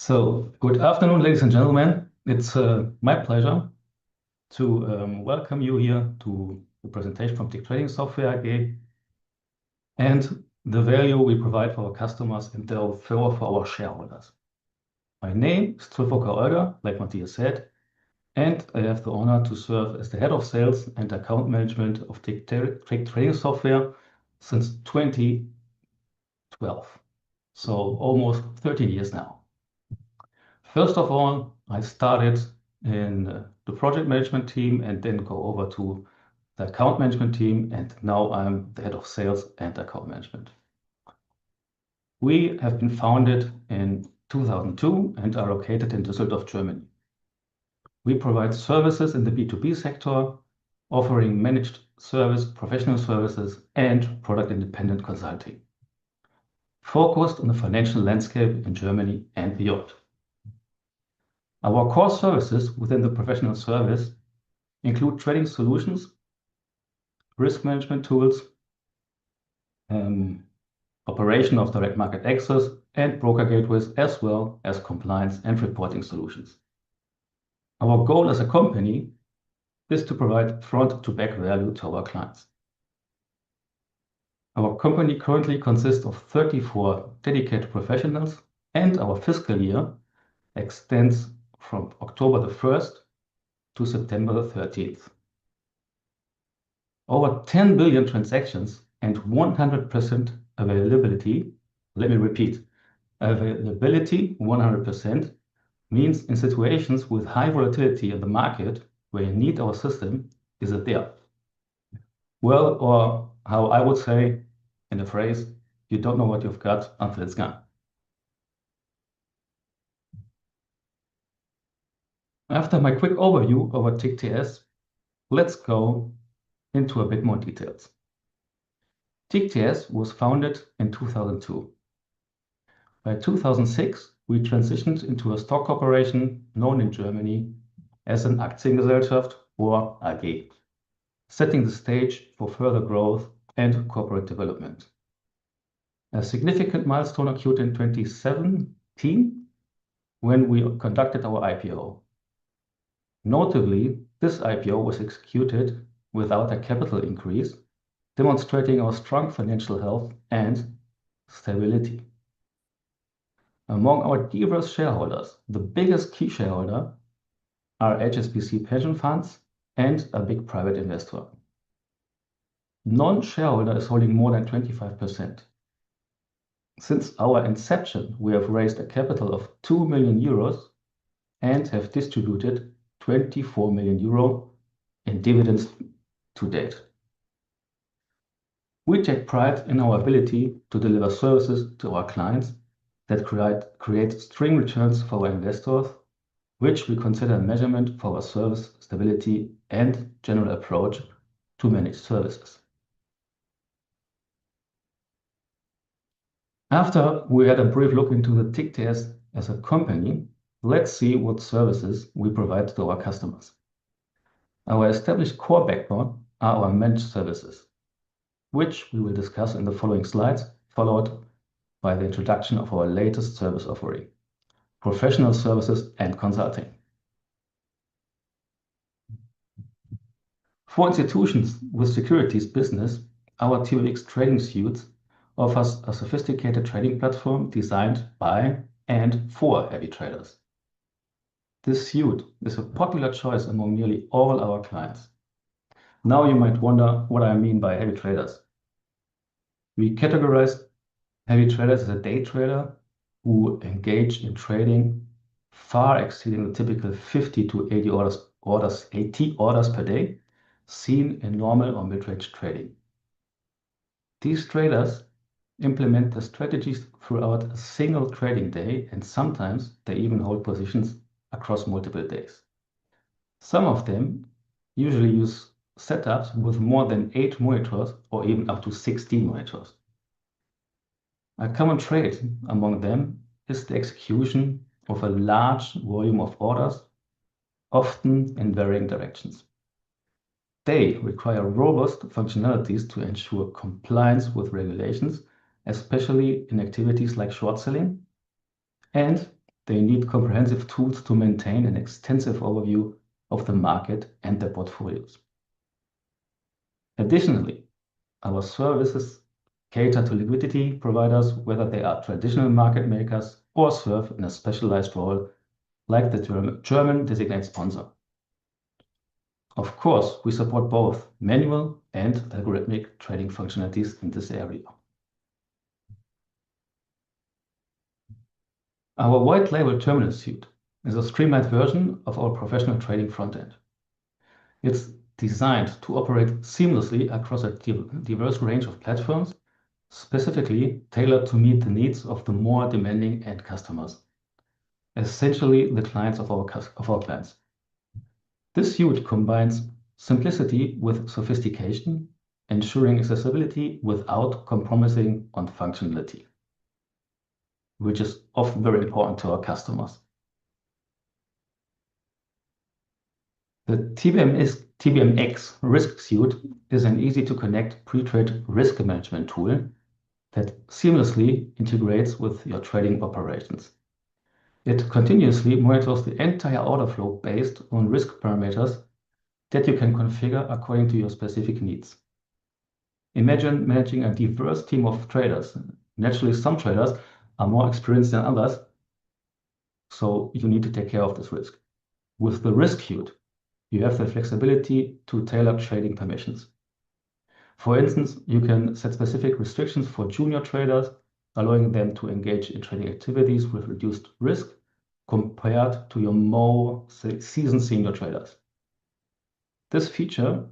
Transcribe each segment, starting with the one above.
Good afternoon, ladies and gentlemen. It's my pleasure to welcome you here to the presentation from TIC Trading Software AG and the value we provide for our customers and therefore for our shareholders. My name is Triffocker Olga, like Matthias said, and I have the honor to serve as the head of sales and account management of TIC Trading Software since 2012, so almost 13 years now. First of all, I started in the project management team and then go over to the account management team, and now I'm the head of sales and account management. We have been founded in 2002 and are located in Düsseldorf, Germany. We provide services in the B2B sector, offering managed service, professional services, and product-independent consulting, focused on the financial landscape in Germany and beyond. Our core services within the professional service include trading solutions, risk management tools, operation of direct market access, and broker gateways, as well as compliance and reporting solutions. Our goal as a company is to provide front-to-back value to our clients. Our company currently consists of 34 dedicated professionals, and our fiscal year extends from October the 1st to September the 13th. Over 10 billion transactions and 100% availability, let me repeat, availability 100% means in situations with high volatility in the market where you need our system, is it there? Well, or how I would say in the phrase, you don't know what you've got until it's gone. After my quick overview over TIC-TS, let's go into a bit more details. TIC-TS was founded in 2002. By 2006, we transitioned into a stock corporation known in Germany as an Aktiengesellschaft or AG, setting the stage for further growth and corporate development. A significant milestone occurred in 2017 when we conducted our IPO. Notably, this IPO was executed without a capital increase, demonstrating our strong financial health and stability. Among our diverse shareholders, the biggest key shareholder are HSBC pension funds and a big private investor. Non-shareholder is holding more than 25%. Since our inception, we have raised a capital of 2 million euros and have distributed 24 million euro in dividends to date. We take pride in our ability to deliver services to our clients that create string returns for our investors, which we consider a measurement for our service stability and general approach to managed services. After we had a brief look into the TIC-TS as a company, let's see what services we provide to our customers. Our established core backbone are our managed services, which we will discuss in the following slides, followed by the introduction of our latest service offering, professional services and consulting. For institutions with securities business, our TOX trading suite offers a sophisticated trading platform designed by and for heavy traders. This suite is a popular choice among nearly all our clients. Now you might wonder what I mean by heavy traders. We categorize heavy traders as a day trader who engage in trading far exceeding the typical 50 to 80 orders per day seen in normal or mid-range trading. These traders implement the strategies throughout a single trading day, and sometimes they even hold positions across multiple days. Some of them usually use setups with more than 8 monitors or even up to 16 monitors. A common trait among them is the execution of a large volume of orders, often in varying directions. They require robust functionalities to ensure compliance with regulations, especially in activities like short selling, and they need comprehensive tools to maintain an extensive overview of the market and their portfolios. Additionally, our services cater to liquidity providers, whether they are traditional market makers or serve in a specialized role like the German designated sponsor. Of course, we support both manual and algorithmic trading functionalities in this area. Our white label terminal suite is a streamlined version of our professional trading front end. It's designed to operate seamlessly across a diverse range of platforms, specifically tailored to meet the needs of the more demanding end customers, essentially the clients of our clients. This suite combines simplicity with sophistication, ensuring accessibility without compromising on functionality, which is often very important to our customers. The TBMX Risk Suite is an easy-to-connect pre-trade risk management tool that seamlessly integrates with your trading operations. It continuously monitors the entire order flow based on risk parameters that you can configure according to your specific needs. Imagine managing a diverse team of traders. Naturally, some traders are more experienced than others, so you need to take care of this risk. With the Risk Suite, you have the flexibility to tailor trading permissions. For instance, you can set specific restrictions for junior traders, allowing them to engage in trading activities with reduced risk compared to your more seasoned senior traders. This feature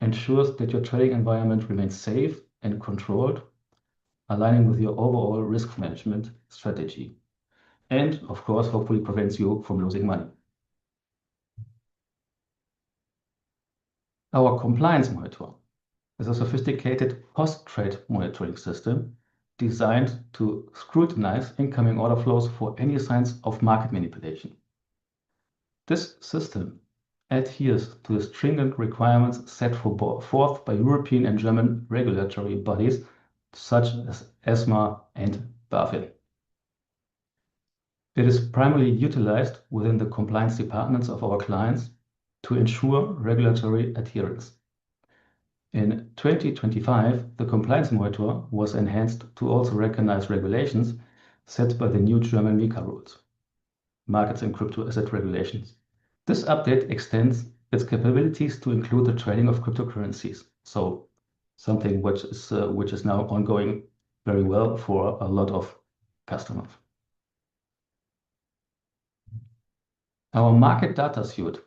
ensures that your trading environment remains safe and controlled, aligning with your overall risk management strategy, and of course, hopefully prevents you from losing money. Our Compliance Monitor is a sophisticated post-trade monitoring system designed to scrutinize incoming order flows for any signs of market manipulation. This system adheres to the stringent requirements set forth by European and German regulatory bodies such as ESMA and BaFin. It is primarily utilized within the compliance departments of our clients to ensure regulatory adherence. In 2025, the Compliance Monitor was enhanced to also recognize regulations set by the new German MiCA rules, Markets in Crypto Asset Regulations. This update extends its capabilities to include the trading of cryptocurrencies, so something which is now ongoing very well for a lot of customers. Our Market Data Suite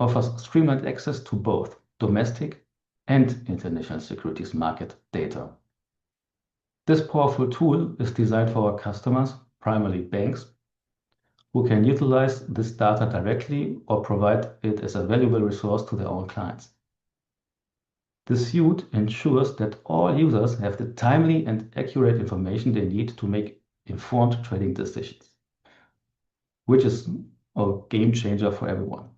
offers streamlined access to both domestic and international securities market data. This powerful tool is designed for our customers, primarily banks, who can utilize this data directly or provide it as a valuable resource to their own clients. The suite ensures that all users have the timely and accurate information they need to make informed trading decisions, which is a game changer for everyone.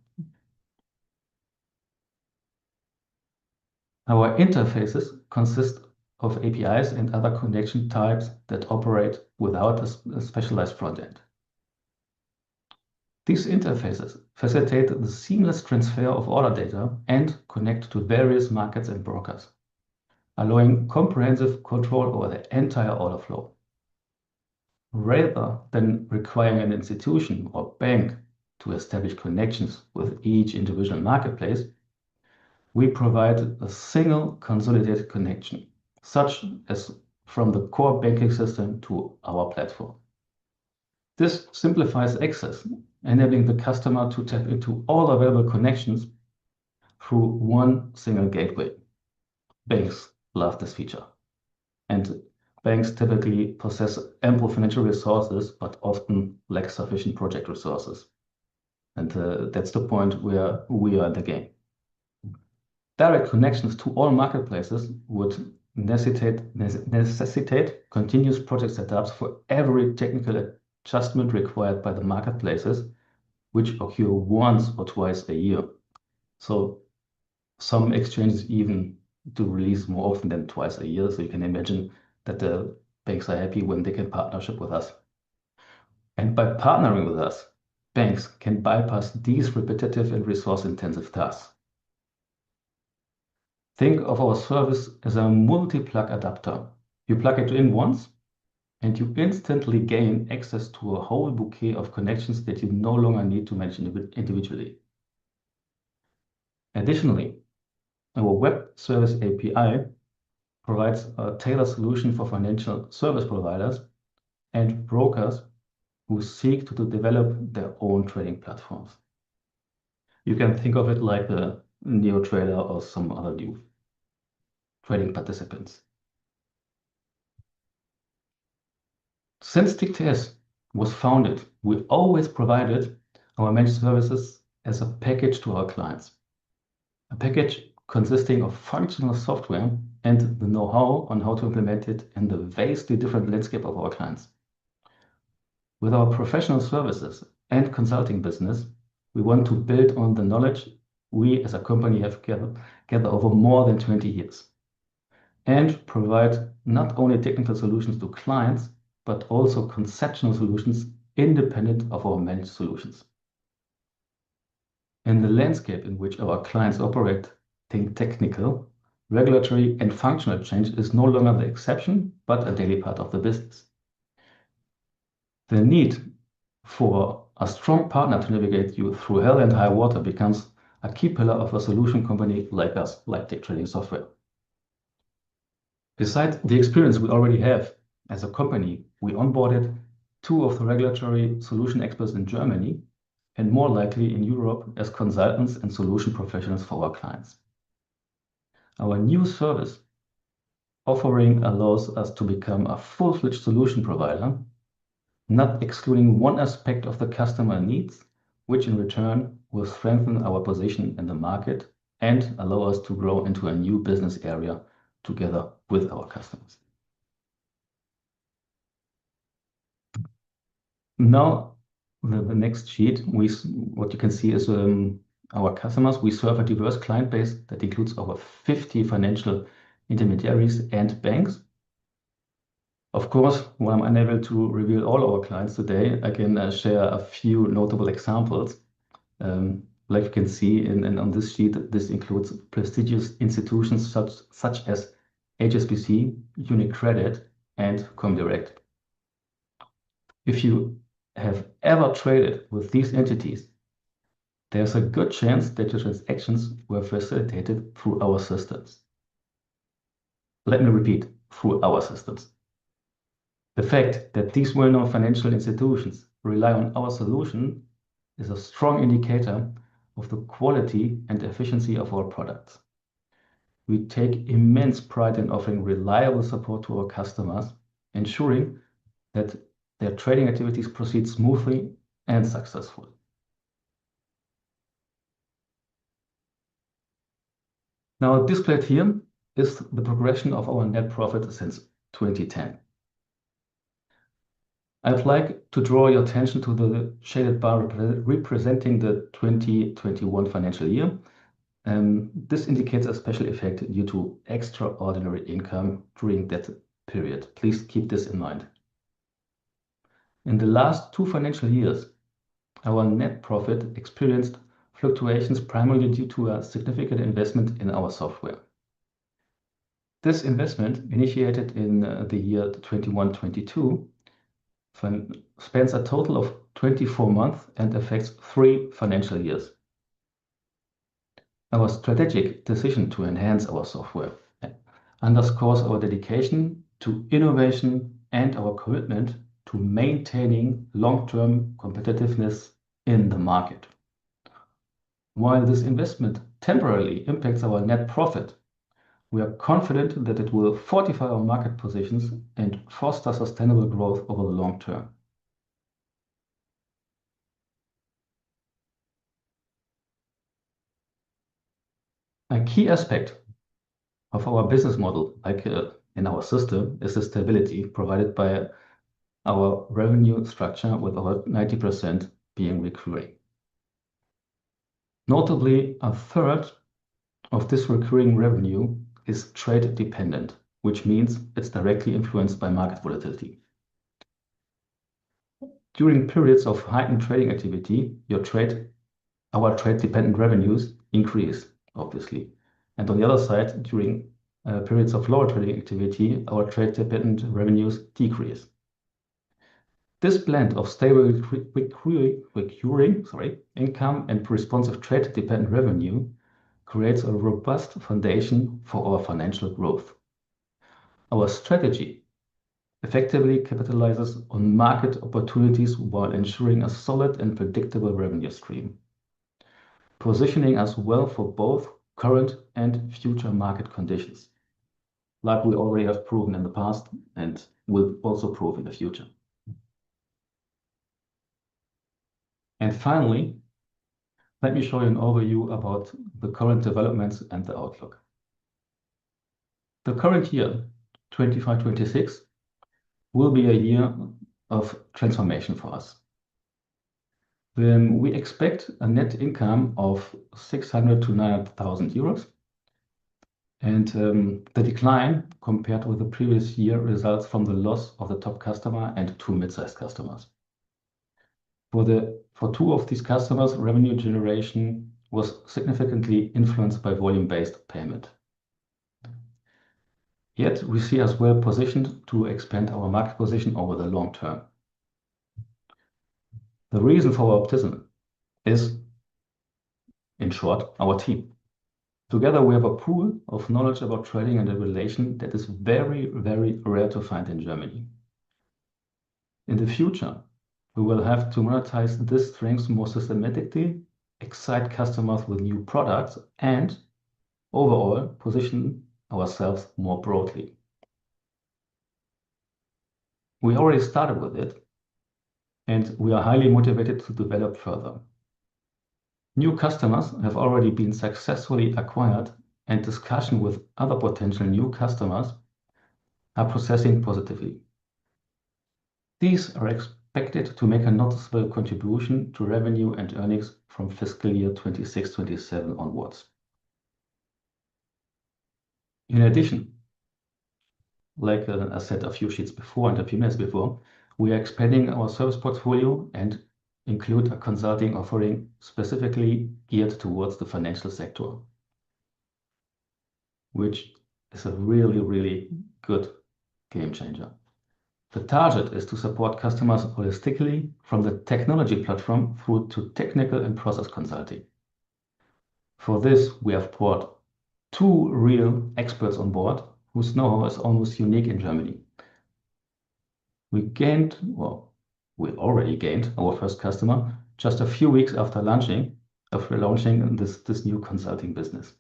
Our interfaces consist of APIs and other connection types that operate without a specialized front end. These interfaces facilitate the seamless transfer of order data and connect to various markets and brokers, allowing comprehensive control over the entire order flow. Rather than requiring an institution or bank to establish connections with each individual marketplace, we provide a single consolidated connection, such as from the core banking system to our platform. This simplifies access, enabling the customer to tap into all available connections through one single gateway. Banks love this feature, and banks typically possess ample financial resources, but often lack sufficient project resources. And that's the point where we are in the game. Direct connections to all marketplaces would necessitate continuous project setups for every technical adjustment required by the marketplaces, which occur once or twice a year. So some exchanges even do release more often than twice a year. So you can imagine that the banks are happy when they can partnership with us. And by partnering with us, banks can bypass these repetitive and resource-intensive tasks. Think of our service as a multi-plug adapter. You plug it in once, and you instantly gain access to a whole bouquet of connections that you no longer need to manage individually. Additionally, our web service API provides a tailored solution for financial service providers and brokers who seek to develop their own trading platforms. You can think of it like a NeoTrader or some other new trading participants. Since TikTS was founded, we always provided our managed services as a package to our clients. A package consisting of functional software and the know-how on how to implement it in the vastly different landscape of our clients. With our professional services and consulting business, we want to build on the knowledge we as a company have gathered over more than 20 years and provide not only technical solutions to clients, but also conceptual solutions independent of our managed solutions. In the landscape in which our clients operate, think technical, regulatory, and functional change is no longer the exception, but a daily part of the business. The need for a strong partner to navigate you through hell and high water becomes a key pillar of a solution company like us, like Tech Trading Software. Besides the experience we already have as a company, we onboarded 2 of the regulatory solution experts in Germany and more likely in Europe as consultants and solution professionals for our clients. Our new service offering allows us to become a full-fledged solution provider, not excluding one aspect of the customer needs, which in return will strengthen our position in the market and allow us to grow into a new business area together with our customers. Now, the next sheet, what you can see is our customers. We serve a diverse client base that includes over 50 financial intermediaries and banks. Of course, while I'm unable to reveal all our clients today, I can share a few notable examples. Like you can see on this sheet, this includes prestigious institutions such as HSBC, UniCredit, and Comdirect. If you have ever traded with these entities, there's a good chance that your transactions were facilitated through our systems. Let me repeat, through our systems. The fact that these well-known financial institutions rely on our solution is a strong indicator of the quality and efficiency of our products. We take immense pride in offering reliable support to our customers, ensuring that their trading activities proceed smoothly and successfully. Now, displayed here is the progression of our net profit since 2010. I'd like to draw your attention to the shaded bar representing the 2021 financial year. This indicates a special effect due to extraordinary income during that period. Please keep this in mind. In the last 2 financial years, our net profit experienced fluctuations primarily due to a significant investment in our software. This investment, initiated in the year 21-22, spans a total of 24 months and affects 3 financial years. Our strategic decision to enhance our software underscores our dedication to innovation and our commitment to maintaining long-term competitiveness in the market. While this investment temporarily impacts our net profit, we are confident that it will fortify our market positions and foster sustainable growth over the long term. A key aspect of our business model, like in our system, is the stability provided by our revenue structure, with about 90% being recurring. Notably, a third of this recurring revenue is trade dependent, which means it's directly influenced by market volatility. During periods of heightened trading activity, our trade-dependent revenues increase, obviously. And on the other side, during periods of lower trading activity, our trade-dependent revenues decrease. This blend of stable recurring income and responsive trade-dependent revenue creates a robust foundation for our financial growth. Our strategy effectively capitalizes on market opportunities while ensuring a solid and predictable revenue stream, positioning us well for both current and future market conditions, like we already have proven in the past and will also prove in the future. And finally, let me show you an overview about the current developments and the outlook. The current year, 25-26, will be a year of transformation for us. We expect a net income of 600 to 900,000 euros. And the decline compared with the previous year results from the loss of the top customer and two mid-sized customers. For two of these customers, revenue generation was significantly influenced by volume-based payment. Yet we see us well positioned to expand our market position over the long term. The reason for our optimism is, in short, our team. Together we have a pool of knowledge about trading and regulation that is very, very rare to find in Germany. In the future, we will have to monetize this strength more systematically, excite customers with new products, and overall position ourselves more broadly. We already started with it, and we are highly motivated to develop further. New customers have already been successfully acquired, and discussion with other potential new customers are processing positively. These are expected to make a noticeable contribution to revenue and earnings from fiscal year 26-27 onwards. In addition, like I said a few sheets before and a few minutes before, we are expanding our service portfolio and include a consulting offering specifically geared towards the financial sector, which is a really, really good game changer. The target is to support customers holistically from the technology platform through to technical and process consulting. For this, we have brought two real experts on board whose know-how is almost unique in Germany. We already gained our first customer just a few weeks after launching this new consulting business.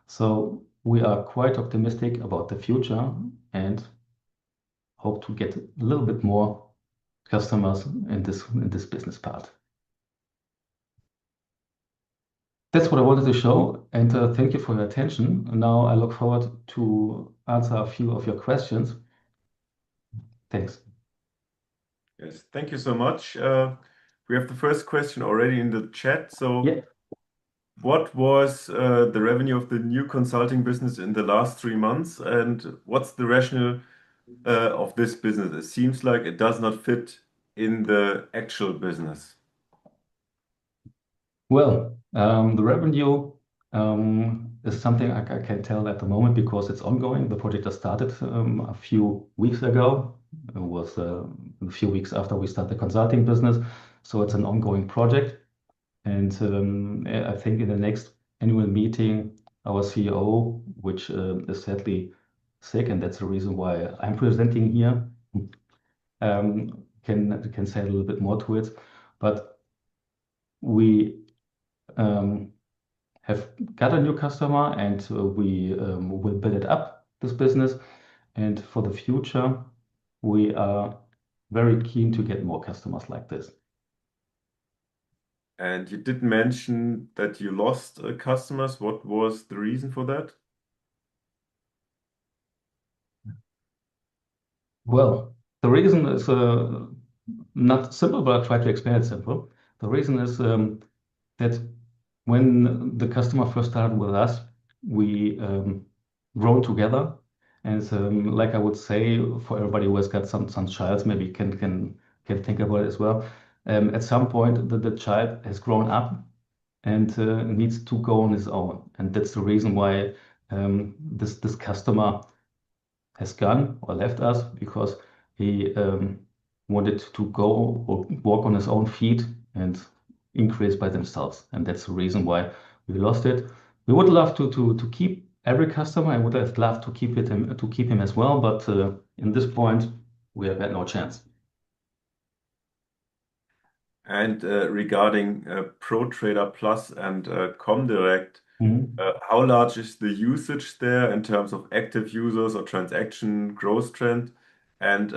So we are quite optimistic about the future and hope to get a little bit more customers in this business part. That's what I wanted to show, and thank you for your attention. Now I look forward to answer a few of your questions. Thanks. Yes, thank you so much. We have the first question already in the chat. So Yeah. What was the revenue of the new consulting business in the last 3 months, and what's the rationale of this business? It seems like it does not fit in the actual business. Well, the revenue is something I can't tell at the moment because it's ongoing. The project has started a few weeks ago. It was a few weeks after we started the consulting business. So it's an ongoing project. And I think in the next annual meeting, our CEO, which is sadly sick, and that's the reason why I'm presenting here, can say a little bit more to it. But we have got a new customer, and we will build it up, this business. And for the future, we are very keen to get more customers like this. And you did mention that you lost customers. What was the reason for that? Well, the reason is not simple, but I'll try to explain it simple. The reason is that when the customer first started with us, we grown together. And like I would say, for everybody who has got some child, maybe can can think about it as well. At some point, the child has grown up and needs to go on his own. And that's the reason why this customer has gone or left us, because he wanted to go or walk on his own feet and increase by themselves. And that's the reason why we lost it. We would love to keep every customer. I would have loved to keep him as well, but in this point, we have had no chance. And regarding ProTrader Plus and Comdirect, Mhm. how large is the usage there in terms of active users or transaction growth trend? And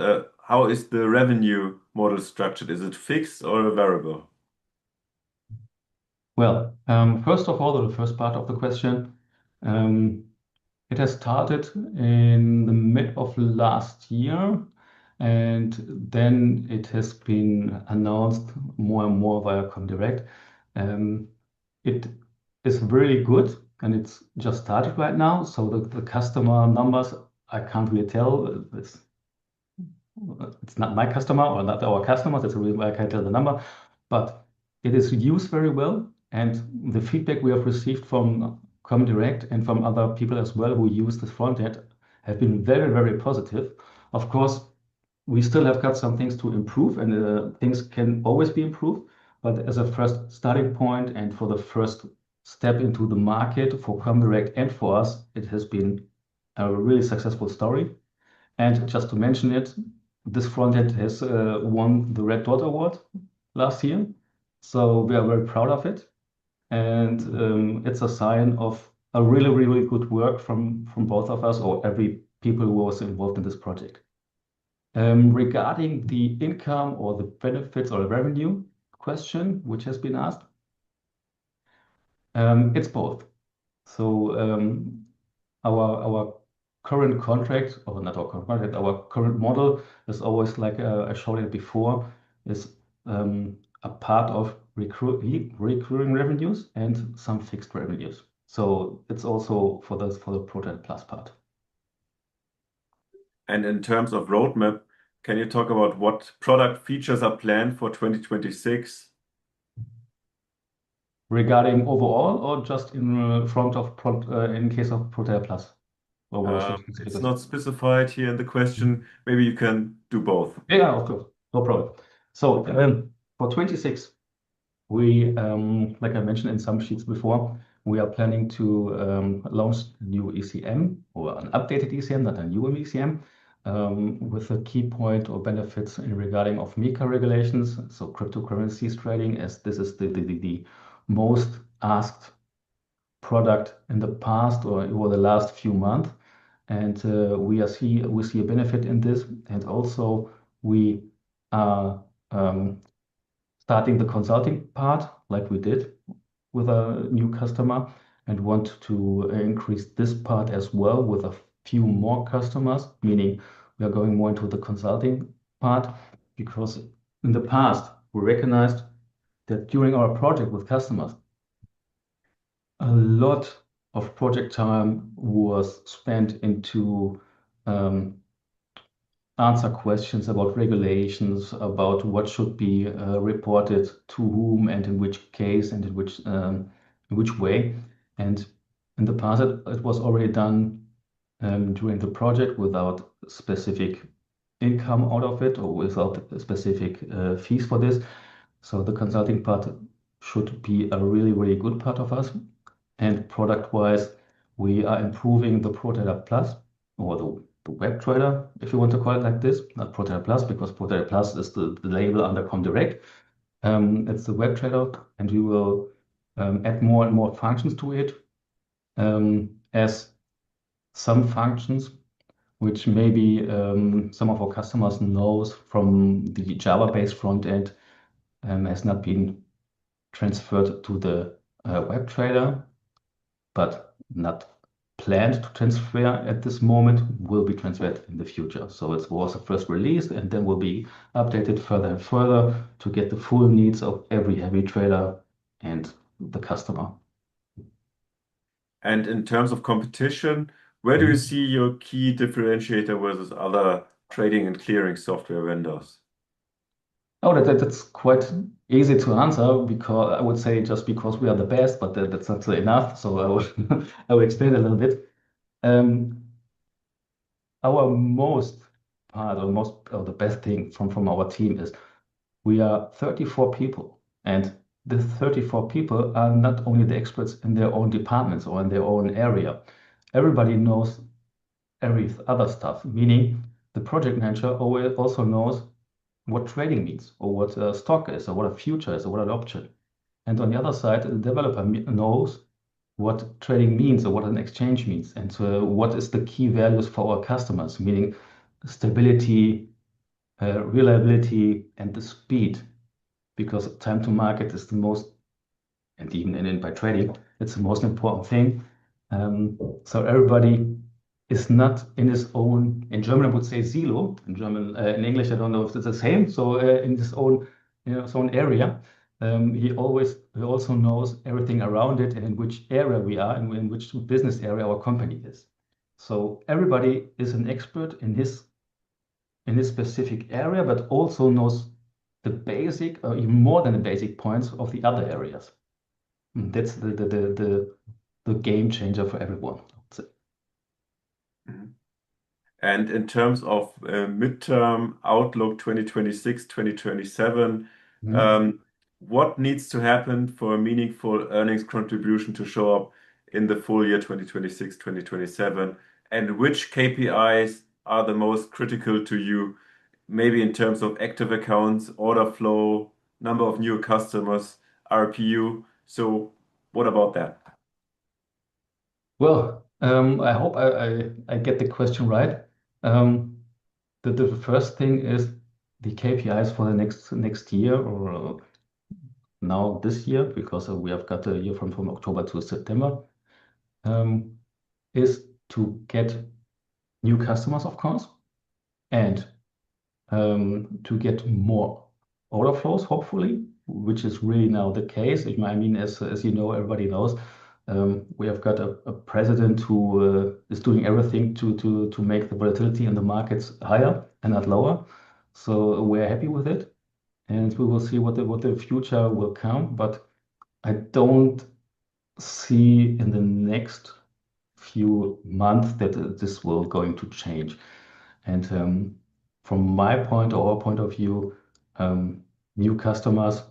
how is the revenue model structured? Is it fixed or a variable? Well, first of all, the first part of the question, um, it has started in the mid of last year, and then it has been announced more and more via Comdirect. Um, it is really good, and it's just started right now. So the customer numbers, I can't really tell. It's not my customer or not our customers. That's the reason why I can't tell the number, but it is used very well. And the feedback we have received from Comdirect and from other people as well who use this front end have been very, very positive. Of course, we still have got some things to improve, and things can always be improved. But as a first starting point and for the first step into the market for Comdirect and for us, it has been a really successful story. And just to mention it, this frontend has won the Red Dot Award last year. So we are very proud of it. And it's a sign of a really, really good work from both of us or every people who was involved in this project. Regarding the income or the benefits or the revenue question, which has been asked, it's both. So our current contract, or not our current contract, our current model is always like I showed it before, is a part of recurring revenues and some fixed revenues. So it's also for the Product Plus part. And in terms of roadmap, can you talk about what product features are planned for 2026? Regarding overall or just in front of in case of Protea Plus? Or what was the It's specific? not specified here in the question. Maybe you can do both. Yeah, of course. No problem. So for 26, we, like I mentioned in some sheets before, we are planning to launch a new ECM or an updated ECM, not a new ECM, with a key point or benefits in regarding of MiCA regulations, so cryptocurrencies trading, as this is the most asked product in the past or over the last few months. And we see a benefit in this. And also we are starting the consulting part like we did with a new customer and want to increase this part as well with a few more customers, meaning we are going more into the consulting part because in the past we recognized that during our project with customers, a lot of project time was spent into um, answer questions about regulations, about what should be reported to whom and in which case and in which way. And in the past, it was already done during the project without specific income out of it or without specific fees for this. So the consulting part should be a really, really good part of us. And product-wise, we are improving the ProTrader Plus or the web trader, if you want to call it like this, not ProTrader Plus, because ProTrader Plus is the label under Comdirect. It's the web trader, and we will add more and more functions to it, as some functions which maybe some of our customers knows from the Java-based front end has not been transferred to the web trader, but not planned to transfer at this moment, will be transferred in the future. So it was a first release and then will be updated further and further to get the full needs of every heavy trader and the customer. And in terms of competition, where do you Mhm. see your key differentiator versus other trading and clearing software vendors? Oh, that's quite easy to answer because I would say just because we are the best, but that's not enough. So I will I will explain a little bit. Um, our most part or most or the best thing from our team is we are 34 people, and the 34 people are not only the experts in their own departments or in their own area. Everybody knows every other stuff, meaning the project manager always also knows what trading means or what a stock is or what a future is or what an option. And on the other side, the developer knows what trading means or what an exchange means and what is the key values for our customers, meaning stability, reliability, and the speed, because time to market is the most, and even by trading, it's the most important thing. So everybody is not in his own, in German I would say Silo, in German, in English I don't know if it's the same. So in his own, his own area, he also knows everything around it and in which area we are and in which business area our company is. So everybody is an expert in his specific area, but also knows the basic or even more than the basic points of the other areas. That's the game changer for everyone. So, Mhm. And in terms of midterm outlook 2026, 2027, mhm. um, what needs to happen for a meaningful earnings contribution to show up in the full year 2026, 2027? And which KPIs are the most critical to you, maybe in terms of active accounts, order flow, number of new customers, RPU? So what about that? Well, I hope I get the question right. Um, the first thing is the KPIs for the next year or now this year, because we have got a year from October to September, um, is to get new customers, of course, and to get more order flows, hopefully, which is really now the case. I mean, as you know, everybody knows, we have got a president who is doing everything to make the volatility in the markets higher and not lower. So we're happy with it, and we will see what the future will come. But I don't see in the next few months that this will going to change. And from my point or our point of view, um, new customers,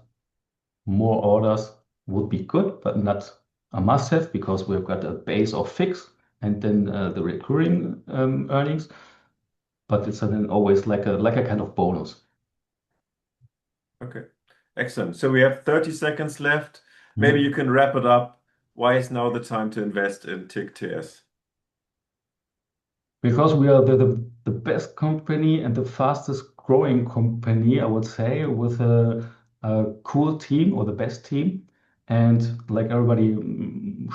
more orders would be good, but not a must-have because we've got a base of fixed and then the recurring earnings. But it's then always like a kind of bonus. Okay, excellent. So we have 30 seconds left. Maybe Mhm. you can wrap it up. Why is now the time to invest in TIC-TS? Because we are the best company and the fastest growing company, I would say, with a cool team or the best team. And like everybody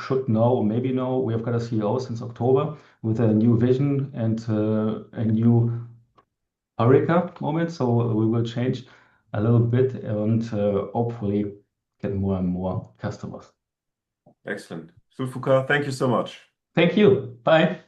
should know or maybe know, we have got a CEO since October with a new vision and a new Eureka moment. So we will change a little bit and hopefully get more and more customers. Excellent. Sulfuka, thank you so much. Thank you. Bye.